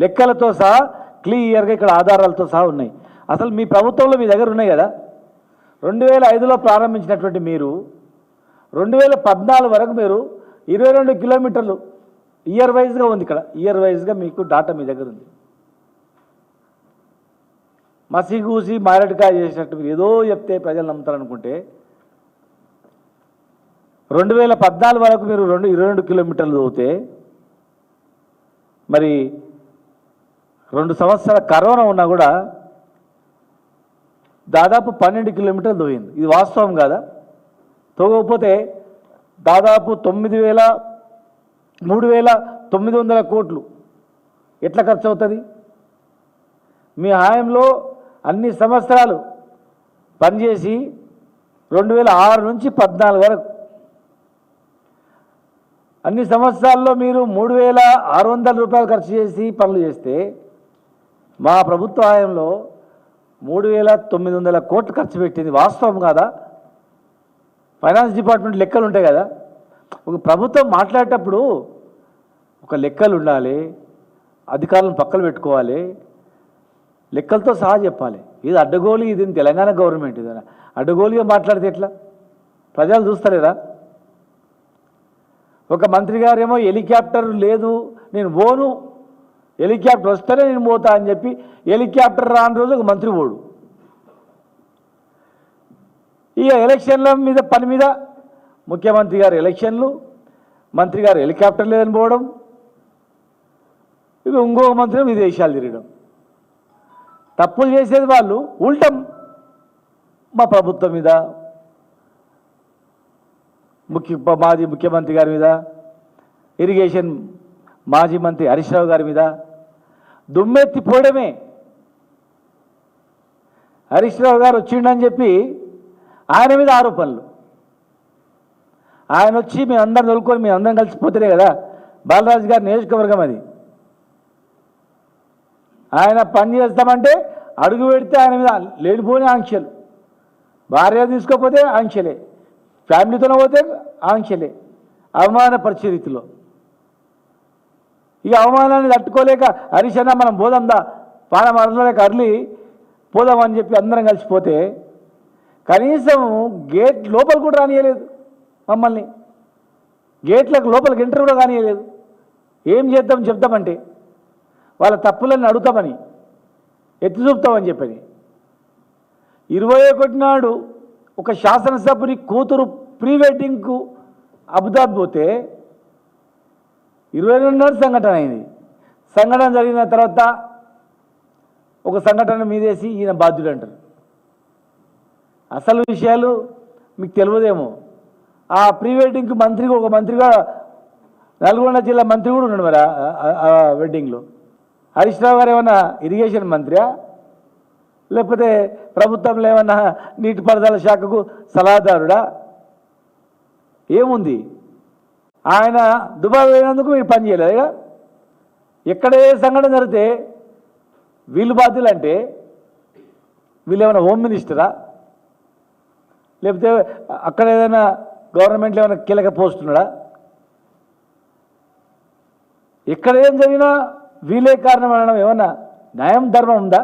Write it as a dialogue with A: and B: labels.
A: లెక్కలతో సహా క్లియర్గా ఇక్కడ ఆధారాలతో సహా ఉన్నాయి. అసలు మీ ప్రభుత్వంలో మీ దగ్గర ఉన్నాయి కదా. 2005లో ప్రారంభించినటువంటి మీరు 2014 వరకు మీరు 22 కిలోమీటర్లు ఇయర్ వైజ్గా ఉంది. ఇక్కడ ఇయర్ వైజ్గా మీకు డాటా మీ దగ్గర ఉంది. మసిగూసి మారడికాయ చేసినట్టు మీరు ఏదో చెప్తే ప్రజలు నమ్ముతారనుకుంటే 2014 వరకు మీరు 22 కిలోమీటర్లు చదివితే మరి 2 సంవత్సరాల కరోనా ఉన్నా కూడా దాదాపు 12 కిలోమీటర్లు తోయింది. ఇది వాస్తవం కాదా? తోగకపోతే దాదాపు 3,900 కోట్లు ఎట్లా ఖర్చు అవుతుంది? మీ హాయంలో అన్ని సంవత్సరాలు పనిచేసి 2006 నుంచి 14 వరకు అన్ని సంవత్సరాల్లో మీరు 3,600 రూపాయలు ఖర్చు చేసి పనులు చేస్తే మా ప్రభుత్వ హాయంలో 3,900 కోట్లు ఖర్చు పెట్టింది. వాస్తవం కాదా? ఫైనాన్స్ డిపార్ట్మెంట్ లెక్కలు ఉంటాయి కదా. ఒక ప్రభుత్వం మాట్లాడేటప్పుడు ఒక లెక్కలు ఉండాలి, అధికారులను పక్కన పెట్టుకోవాలి, లెక్కలతో సహా చెప్పాలి. ఇది అడ్డగోలు, ఇది తెలంగాణ గవర్నమెంట్. ఇది అడ్డగోలుగా మాట్లాడితే ఎట్లా? ప్రజలు చూస్తలేరా? ఒక మంత్రి గారేమో హెలికాప్టర్ లేదు నేను పోను, హెలికాప్టర్ వస్తేనే నేను పోతా అని చెప్పి హెలికాప్టర్ రాని రోజు ఒక మంత్రి పోడు. ఇక ఎలక్షన్ల మీద పని మీద ముఖ్యమంత్రి గారు ఎలక్షన్లు, మంత్రి గారు హెలికాప్టర్ లేదని పోవడం, ఇక ఇంకొక మంత్రి విదేశాలు తిరగడం. తప్పులు చేసేది వాళ్ళు, ఉల్టం మా ప్రభుత్వం మీద, మాజీ ముఖ్యమంత్రి గారి మీద, ఇరిగేషన్ మాజీ మంత్రి హరీష్ రావు గారి మీద దుమ్మెత్తి పోవడమే. హరీష్ రావు గారు వచ్చిండని చెప్పి ఆయన మీద ఆరోపణలు. ఆయన వచ్చి మేమందరం తోలుకొని మేమందరం కలిసిపోతేనే కదా బాలరాజు గారి నియోజకవర్గం అది. ఆయన పని చేస్తామంటే అడుగు పెడితే ఆయన మీద లేనిపోని ఆంక్షలు, భార్య తీసుకోకపోతే ఆంక్షలే, ఫ్యామిలీతోనే పోతే ఆంక్షలే, అవమానపరిచే రీతిలో. ఇక అవమానాన్ని తట్టుకోలేక హరీష్ అన్న మనం పోదాందా పానం అరలేక అరలి పోదామని చెప్పి అందరం కలిసిపోతే కనీసం గేట్ లోపల కూడా రానియలేదు మమ్మల్ని. గేట్లకు లోపలికి ఎంటర్ కూడా కానియలేదు. ఏం చేద్దాం చెప్తామంటే వాళ్ళ తప్పులన్నీ అడుగుతామని, ఎత్తి చూపుతామని చెప్పని. 21 నాడు ఒక శాసనసభ్యుని కూతురు ప్రీ వెడ్డింగ్కు అబుదాబి పోతే 22 నాడు సంఘటన అయింది. సంఘటన జరిగిన తర్వాత ఒక సంఘటన మీదేసి ఈయన బాధ్యుడు అంటారు. అసలు విషయాలు మీకు తెలియదేమో. ఆ ప్రీ వెడ్డింగ్కి మంత్రిగా ఒక మంత్రిగా నల్గొండ జిల్లా మంత్రి కూడా ఉన్నాడు మరి ఆ వెడ్డింగ్లో. హరీష్ రావు గారు ఏమన్నా ఇరిగేషన్ మంత్రియా, లేకపోతే ప్రభుత్వంలో ఏమన్నా నీటిపారుదల శాఖకు సలహాదారుడా? ఏముంది? ఆయన దుబాయ్ పోయినందుకు మీరు పని చేయలేదు. ఎక్కడే సంఘటన జరిగితే వీళ్ళు బాధ్యులు అంటే వీళ్ళు ఏమైనా హోమ్ మినిస్టరా, లేకపోతే అక్కడ ఏదైనా గవర్నమెంట్లో ఏమైనా కీలక పోస్ట్ ఉన్నాడా? ఎక్కడ ఏం జరిగినా వీళ్ళే కారణం అనడం ఏమన్నా న్యాయం ధర్మం ఉందా?